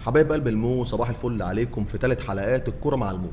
حبايب قلب المو، صباح الفل عليكم في ثالث حلقات الكرة مع المو.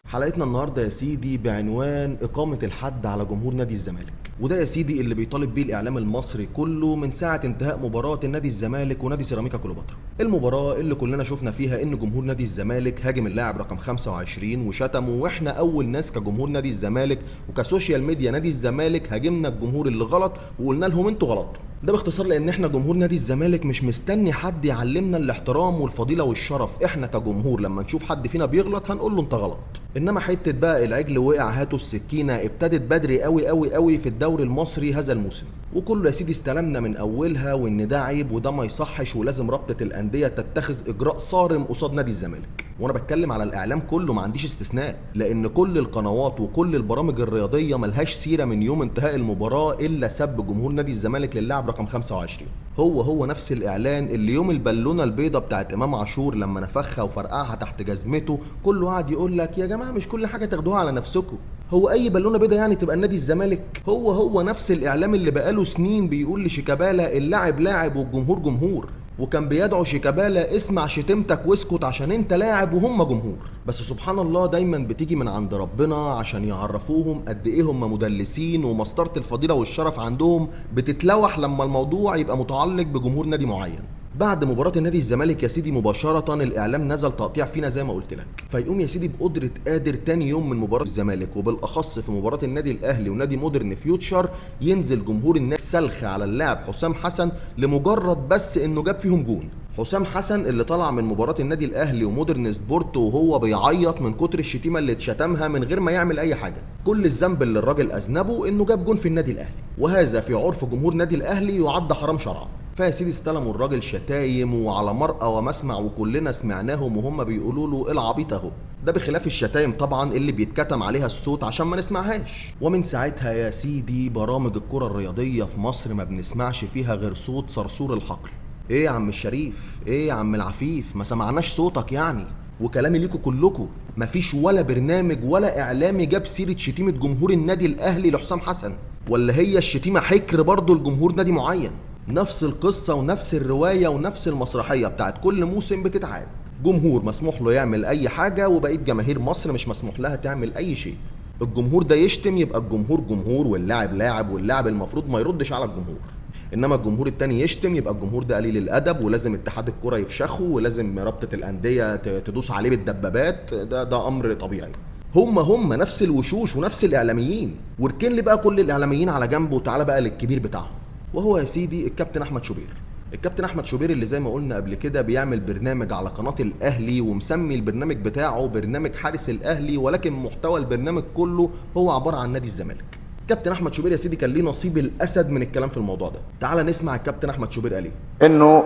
حلقتنا النهارده يا سيدي بعنوان إقامة الحد على جمهور نادي الزمالك، وده يا سيدي اللي بيطالب بيه الإعلام المصري كله من ساعة انتهاء مباراة النادي الزمالك ونادي سيراميكا كليوباترا. المباراة اللي كلنا شفنا فيها إن جمهور نادي الزمالك هاجم اللاعب رقم 25 وشتمه، وإحنا أول ناس كجمهور نادي الزمالك وكسوشيال ميديا نادي الزمالك هاجمنا الجمهور اللي غلط وقلنا لهم أنتوا غلطتوا. ده باختصار لان احنا جمهور نادي الزمالك مش مستني حد يعلمنا الاحترام والفضيله والشرف. احنا كجمهور لما نشوف حد فينا بيغلط هنقول له انت غلط. انما حته بقى العجل وقع هاتوا السكينه ابتدت بدري قوي قوي قوي في الدوري المصري هذا الموسم، وكله يا سيدي استلمنا من اولها وان ده عيب وده ما يصحش ولازم رابطه الانديه تتخذ اجراء صارم قصاد نادي الزمالك. وانا بتكلم على الاعلام كله، ما عنديش استثناء، لان كل القنوات وكل البرامج الرياضيه ملهاش سيره من يوم انتهاء المباراه الا سب جمهور نادي الزمالك للاعب رقم 25. هو نفس الاعلان اللي يوم البالونه البيضه بتاعت امام عاشور لما نفخها وفرقعها تحت جزمته كله قاعد يقول لك يا جماعه مش كل حاجه تاخدوها على نفسكم، هو اي بالونه بيضه يعني تبقى النادي الزمالك؟ هو نفس الاعلام اللي بقاله سنين بيقول لشيكابالا اللاعب لاعب والجمهور جمهور، وكان بيدعو شيكابالا اسمع شتمتك واسكت عشان انت لاعب وهم جمهور. بس سبحان الله دايما بتيجي من عند ربنا عشان يعرفوهم قد ايه هم مدلسين، ومسطره الفضيله والشرف عندهم بتتلوح لما الموضوع يبقى متعلق بجمهور نادي معين. بعد مباراة النادي الزمالك يا سيدي مباشرة الإعلام نزل تقطيع فينا زي ما قلت لك، فيقوم يا سيدي بقدرة قادر تاني يوم من مباراة الزمالك وبالأخص في مباراة النادي الأهلي ونادي مودرن فيوتشر ينزل جمهور النادي سلخ على اللاعب حسام حسن لمجرد بس إنه جاب فيهم جون. حسام حسن اللي طلع من مباراة النادي الأهلي ومودرن سبورت وهو بيعيط من كتر الشتيمة اللي اتشتمها من غير ما يعمل أي حاجة، كل الذنب اللي الراجل أذنبه إنه جاب جون في النادي الأهلي، وهذا في عرف جمهور نادي الأهلي يعد حرام شرعا. فيا سيدي استلموا الراجل شتايم وعلى مرأى ومسمع وكلنا سمعناهم وهم بيقولوا له العبيط اهو، ده بخلاف الشتايم طبعا اللي بيتكتم عليها الصوت عشان ما نسمعهاش. ومن ساعتها يا سيدي برامج الكرة الرياضية في مصر ما بنسمعش فيها غير صوت صرصور الحقل. ايه يا عم الشريف، ايه يا عم العفيف، ما سمعناش صوتك يعني؟ وكلامي ليكوا كلكوا، مفيش ولا برنامج ولا اعلامي جاب سيرة شتيمة جمهور النادي الاهلي لحسام حسن، ولا هي الشتيمة حكر برضه لجمهور نادي معين؟ نفس القصة ونفس الرواية ونفس المسرحية بتاعت كل موسم بتتعاد. جمهور مسموح له يعمل أي حاجة وبقية جماهير مصر مش مسموح لها تعمل أي شيء. الجمهور ده يشتم يبقى الجمهور جمهور واللاعب لاعب واللاعب المفروض ما يردش على الجمهور، انما الجمهور التاني يشتم يبقى الجمهور ده قليل الادب ولازم اتحاد الكرة يفشخه ولازم رابطة الأندية تدوس عليه بالدبابات. ده أمر طبيعي. هم نفس الوشوش ونفس الإعلاميين، واركن لي بقى كل الإعلاميين على جنب وتعالى بقى للكبير بتاعهم، وهو يا سيدي الكابتن احمد شوبير. الكابتن احمد شوبير اللي زي ما قلنا قبل كده بيعمل برنامج على قناة الاهلي ومسمي البرنامج بتاعه برنامج حارس الاهلي، ولكن محتوى البرنامج كله هو عبارة عن نادي الزمالك. كابتن احمد شوبير يا سيدي كان ليه نصيب الاسد من الكلام في الموضوع ده. تعال نسمع الكابتن احمد شوبير قال ايه. انه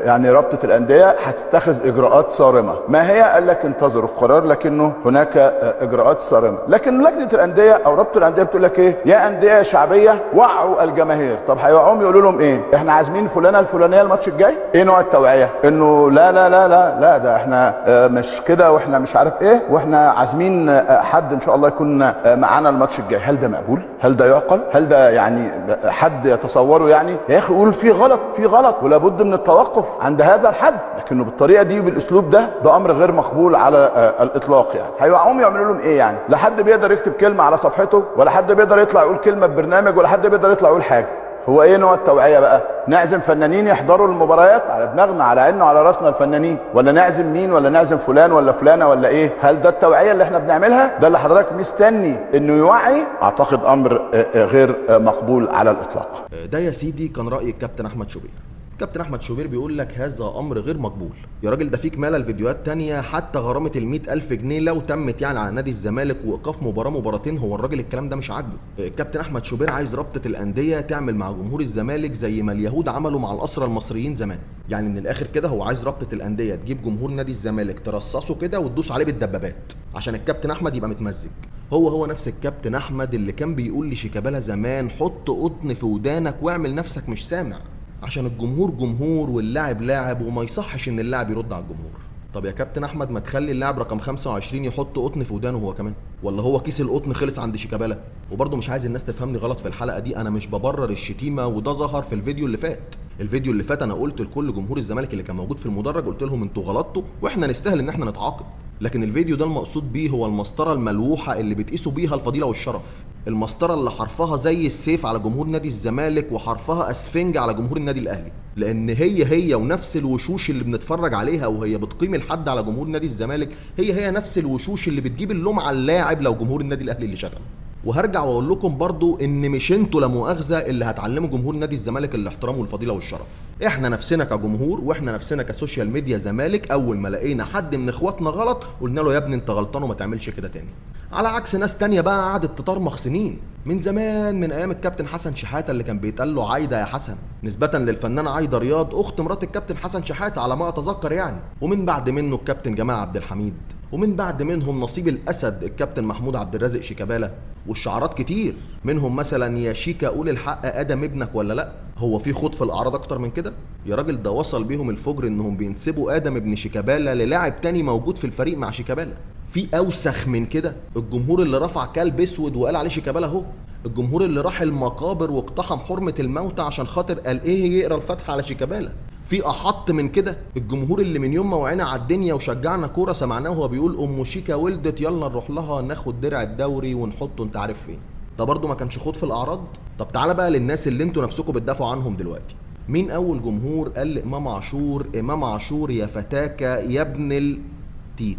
يعني رابطه الانديه هتتخذ اجراءات صارمه. ما هي؟ قال لك انتظروا القرار، لكنه هناك اجراءات صارمه. لكن لجنه الانديه او رابطه الانديه بتقول لك ايه؟ يا انديه شعبيه وعوا الجماهير. طب هيوعوهم يقولوا لهم ايه؟ احنا عازمين فلانه الفلانيه الماتش الجاي. ايه نوع التوعيه؟ انه لا لا لا لا لا ده احنا مش كده واحنا مش عارف ايه، واحنا عازمين حد ان شاء الله يكون معانا الماتش الجاي. هل ده مقبول؟ هل ده يعقل؟ هل ده يعني حد يتصوره؟ يعني يا اخي قول في غلط، في غلط ولا بد من التوقف عند هذا الحد، لكنه بالطريقه دي وبالاسلوب ده امر غير مقبول على الاطلاق. يعني هيوعوهم يعملوا لهم ايه؟ يعني لا حد بيقدر يكتب كلمه على صفحته، ولا حد بيقدر يطلع يقول كلمه ببرنامج، ولا حد بيقدر يطلع يقول حاجه. هو ايه نوع التوعيه بقى؟ نعزم فنانين يحضروا المباريات؟ على دماغنا على عيننا وعلى راسنا الفنانين، ولا نعزم مين؟ ولا نعزم فلان ولا فلانه ولا ايه؟ هل ده التوعيه اللي احنا بنعملها؟ ده اللي حضرتك مستني انه يوعي؟ اعتقد امر غير مقبول على الاطلاق. ده يا سيدي كان راي الكابتن احمد شوبير. كابتن احمد شوبير بيقول لك هذا امر غير مقبول. يا راجل ده في كمالة الفيديوهات تانية، حتى غرامة ال100,000 جنيه لو تمت يعني على نادي الزمالك وايقاف مباراة مباراتين، هو الراجل الكلام ده مش عاجبه. الكابتن احمد شوبير عايز رابطة الاندية تعمل مع جمهور الزمالك زي ما اليهود عملوا مع الاسرى المصريين زمان. يعني من الاخر كده هو عايز رابطة الاندية تجيب جمهور نادي الزمالك ترصصه كده وتدوس عليه بالدبابات عشان الكابتن احمد يبقى متمزج. هو نفس الكابتن احمد اللي كان بيقول لشيكابالا زمان حط قطن في ودانك واعمل نفسك مش سامع، عشان الجمهور جمهور واللاعب لاعب وما يصحش ان اللاعب يرد على الجمهور. طب يا كابتن احمد ما تخلي اللاعب رقم 25 يحط قطن في ودانه هو كمان، ولا هو كيس القطن خلص عند شيكابالا؟ وبرضه مش عايز الناس تفهمني غلط في الحلقه دي، انا مش ببرر الشتيمه، وده ظهر في الفيديو اللي فات. الفيديو اللي فات انا قلت لكل جمهور الزمالك اللي كان موجود في المدرج، قلت لهم انتوا غلطتوا واحنا نستاهل ان احنا نتعاقب. لكن الفيديو ده المقصود بيه هو المسطره الملوحه اللي بتقيسوا بيها الفضيله والشرف، المسطره اللي حرفها زي السيف على جمهور نادي الزمالك وحرفها اسفنج على جمهور النادي الاهلي، لان هي ونفس الوشوش اللي بنتفرج عليها وهي بتقيم الحد على جمهور نادي الزمالك هي نفس الوشوش اللي بتجيب اللوم على اللاعب لو جمهور النادي الاهلي اللي شتم. وهرجع واقول لكم برضو ان مش انتوا لا مؤاخذه اللي هتعلموا جمهور نادي الزمالك الاحترام والفضيله والشرف، احنا نفسنا كجمهور واحنا نفسنا كسوشيال ميديا زمالك اول ما لقينا حد من اخواتنا غلط قلنا له يا ابني انت غلطان وما تعملش كده تاني. على عكس ناس تانية بقى قعدت تطرمخ سنين من زمان، من ايام الكابتن حسن شحاته اللي كان بيتقال له عايده يا حسن، نسبه للفنانه عايده رياض اخت مرات الكابتن حسن شحاته على ما اتذكر يعني، ومن بعد منه الكابتن جمال عبد الحميد، ومن بعد منهم نصيب الاسد الكابتن محمود عبد الرازق شيكابالا، والشعارات كتير منهم مثلا يا شيكا قول الحق ادم ابنك ولا لا. هو في خوض في الاعراض اكتر من كده؟ يا راجل ده وصل بيهم الفجر انهم بينسبوا ادم ابن شيكابالا للاعب تاني موجود في الفريق مع شيكابالا. في اوسخ من كده؟ الجمهور اللي رفع كلب اسود وقال عليه شيكابالا اهو، الجمهور اللي راح المقابر واقتحم حرمه الموتى عشان خاطر قال ايه يقرا الفاتحه على شيكابالا. في احط من كده؟ الجمهور اللي من يوم ما وعينا على الدنيا وشجعنا كوره سمعناه وهو بيقول ام شيكا ولدت يلا نروح لها ناخد درع الدوري ونحطه انت عارف فين. ده برضه ما كانش خوض في الاعراض؟ طب تعالى بقى للناس اللي انتوا نفسكم بتدافعوا عنهم دلوقتي. مين اول جمهور قال لامام عاشور امام عاشور يا فتاكه يا ابن التيت؟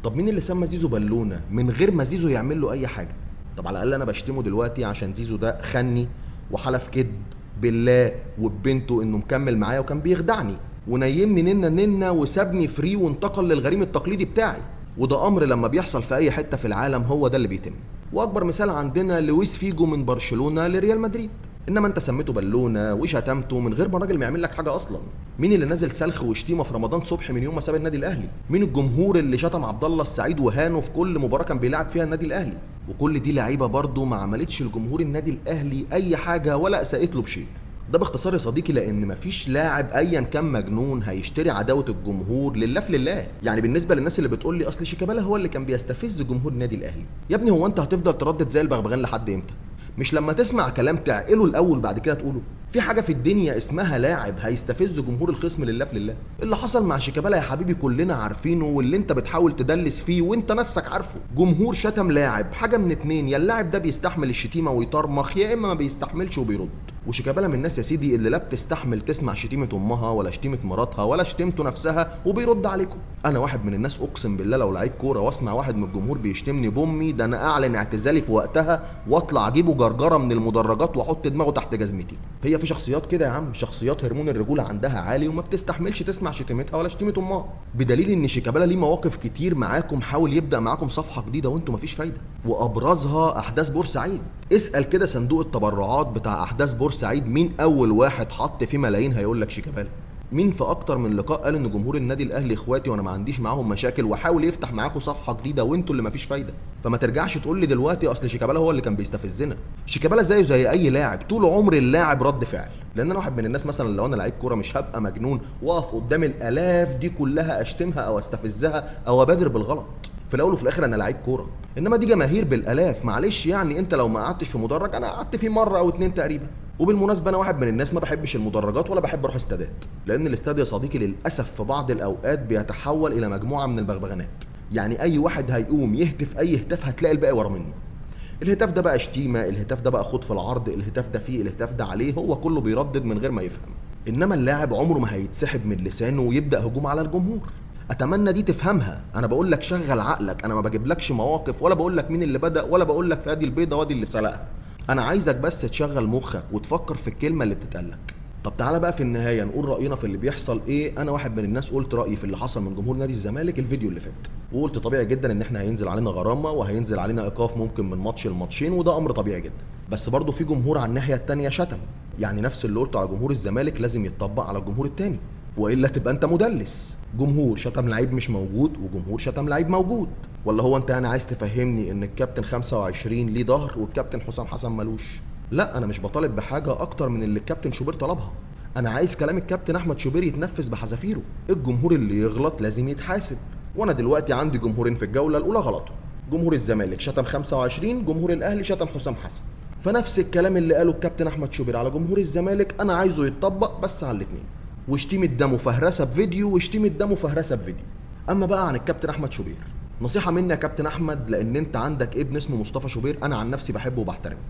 طب مين اللي سمى زيزو بالونه من غير ما زيزو يعمل له اي حاجه؟ طب على الاقل انا بشتمه دلوقتي عشان زيزو ده خني وحلف كذب بالله وببنته انه مكمل معايا وكان بيخدعني ونيمني ننا وسابني فري وانتقل للغريم التقليدي بتاعي، وده امر لما بيحصل في اي حته في العالم هو ده اللي بيتم. واكبر مثال عندنا لويس فيجو من برشلونه لريال مدريد، انما انت سميته بالونه وشتمته من غير ما الراجل ما يعمل لك حاجه اصلا. مين اللي نزل سلخ وشتيمه في رمضان صبحي من يوم ما ساب النادي الاهلي؟ مين الجمهور اللي شتم عبد الله السعيد وهانه في كل مباراه كان بيلعب فيها النادي الاهلي؟ وكل دي لعيبه برضه ما عملتش لجمهور النادي الاهلي اي حاجه ولا اساءت له بشيء. ده باختصار يا صديقي، لان مفيش لاعب ايا كان مجنون هيشتري عداوه الجمهور لله في لله. يعني بالنسبه للناس اللي بتقول لي اصل شيكابالا هو اللي كان بيستفز جمهور النادي الاهلي، يا ابني هو انت هتفضل تردد زي البغبغان لحد امتى؟ مش لما تسمع كلام تعقله الاول بعد كده تقوله؟ في حاجه في الدنيا اسمها لاعب هيستفز جمهور الخصم لله في لله؟ اللي حصل مع شيكابالا يا حبيبي كلنا عارفينه، واللي انت بتحاول تدلس فيه وانت نفسك عارفه. جمهور شتم لاعب، حاجه من اتنين، يا اللاعب ده بيستحمل الشتيمه ويطرمخ يا اما ما بيستحملش وبيرد. وشيكابالا من الناس يا سيدي اللي لا بتستحمل تسمع شتيمه امها ولا شتيمه مراتها ولا شتيمته نفسها وبيرد عليكم. انا واحد من الناس اقسم بالله لو لعيب كوره واسمع واحد من الجمهور بيشتمني بامي ده انا اعلن اعتزالي في وقتها واطلع اجيبه جرجره من المدرجات واحط دماغه تحت جزمتي. هي في شخصيات كده يا عم، شخصيات هرمون الرجوله عندها عالي وما بتستحملش تسمع شتيمتها ولا شتيمه امها، بدليل ان شيكابالا ليه مواقف كتير معاكم حاول يبدا معاكم صفحه جديده وانتم مفيش فايده، وابرزها احداث بورسعيد. اسال كده صندوق التبرعات بتاع احداث بورسعيد مين اول واحد حط فيه ملايين هيقول لك شيكابالا. مين في اكتر من لقاء قال ان جمهور النادي الاهلي اخواتي وانا ما عنديش معاهم مشاكل وحاول يفتح معاكم صفحه جديده وانتوا اللي مفيش فايده؟ فما ترجعش تقول لي دلوقتي اصل شيكابالا هو اللي كان بيستفزنا. شيكابالا زيه زي اي لاعب، طول عمر اللاعب رد فعل. لان انا واحد من الناس مثلا لو انا لعيب كوره مش هبقى مجنون واقف قدام الالاف دي كلها اشتمها او استفزها او ابادر بالغلط. في الاول وفي الاخر انا لعيب كوره، انما دي جماهير بالالاف. معلش يعني انت لو ما قعدتش في مدرج، انا قعدت فيه مره او اتنين تقريبا. وبالمناسبه انا واحد من الناس ما بحبش المدرجات ولا بحب اروح استادات، لان الاستاد يا صديقي للاسف في بعض الاوقات بيتحول الى مجموعه من البغبغانات. يعني اي واحد هيقوم يهتف اي هتاف هتلاقي الباقي ورا منه. الهتاف ده بقى شتيمه، الهتاف ده بقى خوض في العرض، الهتاف ده فيه، الهتاف ده عليه، هو كله بيردد من غير ما يفهم. انما اللاعب عمره ما هيتسحب من لسانه ويبدا هجوم على الجمهور. اتمنى دي تفهمها. انا بقول لك شغل عقلك، انا ما بجيبلكش مواقف ولا بقول لك مين اللي بدا ولا بقول لك في ادي البيضه وادي اللي سلقها. انا عايزك بس تشغل مخك وتفكر في الكلمه اللي بتتقالك. طب تعالى بقى في النهايه نقول راينا في اللي بيحصل ايه. انا واحد من الناس قلت رايي في اللي حصل من جمهور نادي الزمالك الفيديو اللي فات، وقلت طبيعي جدا ان احنا هينزل علينا غرامه وهينزل علينا ايقاف ممكن من ماتش لماتشين، وده امر طبيعي جدا. بس برضه في جمهور على الناحيه الثانيه شتم، يعني نفس اللي قلته على جمهور الزمالك لازم يتطبق على الجمهور الثاني، والا تبقى انت مدلس. جمهور شتم لعيب مش موجود وجمهور شتم لعيب موجود. ولا هو انت انا عايز تفهمني ان الكابتن 25 ليه ظهر والكابتن حسام حسن ملوش؟ لا، انا مش بطالب بحاجه اكتر من اللي الكابتن شوبير طلبها. انا عايز كلام الكابتن احمد شوبير يتنفذ بحذافيره. الجمهور اللي يغلط لازم يتحاسب، وانا دلوقتي عندي جمهورين في الجوله الاولى غلطوا. جمهور الزمالك شتم 25، جمهور الاهلي شتم حسام حسن. فنفس الكلام اللي قاله الكابتن احمد شوبير على جمهور الزمالك انا عايزه يتطبق بس على الاثنين. وشتيمة ده مفهرسه بفيديو وشتيمة ده مفهرسه بفيديو. اما بقى عن الكابتن احمد شوبير، نصيحه مني يا كابتن احمد، لان انت عندك ابن اسمه مصطفى شوبير، انا عن نفسي بحبه وبحترمه.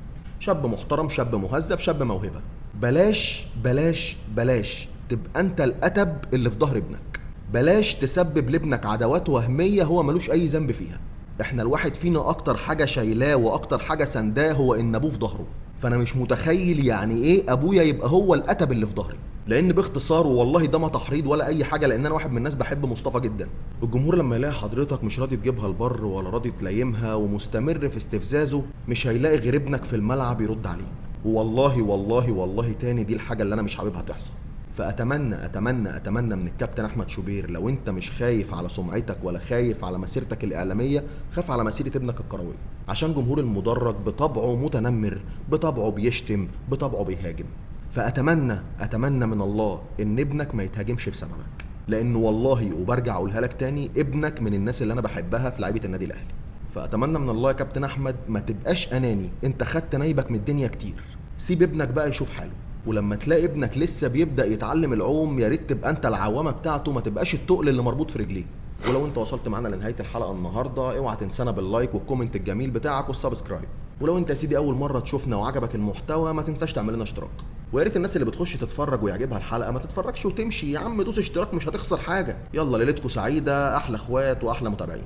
شاب محترم، شاب مهذب، شاب موهبه. بلاش بلاش بلاش تبقى انت الاتب اللي في ظهر ابنك. بلاش تسبب لابنك عداوات وهميه هو ملوش اي ذنب فيها. احنا الواحد فينا اكتر حاجه شايلاه واكتر حاجه سنداه هو ان ابوه في ظهره. فانا مش متخيل يعني ايه ابويا يبقى هو الاتب اللي في ظهري. لان باختصار والله ده ما تحريض ولا اي حاجه، لان انا واحد من الناس بحب مصطفى جدا. الجمهور لما يلاقي حضرتك مش راضي تجيبها البر ولا راضي تلايمها ومستمر في استفزازه، مش هيلاقي غير ابنك في الملعب يرد عليه. والله والله والله تاني دي الحاجه اللي انا مش حاببها تحصل. فاتمنى اتمنى اتمنى من الكابتن احمد شوبير، لو انت مش خايف على سمعتك ولا خايف على مسيرتك الاعلاميه، خاف على مسيره ابنك الكرويه. عشان جمهور المدرج بطبعه متنمر، بطبعه بيشتم، بطبعه بيهاجم. فاتمنى من الله ان ابنك ما يتهاجمش بسببك، لان والله وبرجع اقولها لك تاني، ابنك من الناس اللي انا بحبها في لعيبه النادي الاهلي. فاتمنى من الله يا كابتن احمد ما تبقاش اناني، انت خدت نايبك من الدنيا كتير. سيب ابنك بقى يشوف حاله، ولما تلاقي ابنك لسه بيبدا يتعلم العوم يا ريت تبقى انت العوامه بتاعته، ما تبقاش التقل اللي مربوط في رجليه. ولو انت وصلت معانا لنهايه الحلقه النهارده، اوعى تنسانا باللايك والكومنت الجميل بتاعك والسبسكرايب. ولو انت يا سيدي اول مره تشوفنا وعجبك المحتوى، ما تنساش تعمل لنا اشتراك. ويا ريت الناس اللي بتخش تتفرج ويعجبها الحلقه ما تتفرجش وتمشي، يا عم دوس اشتراك مش هتخسر حاجه. يلا ليلتكم سعيده، احلى اخوات واحلى متابعين.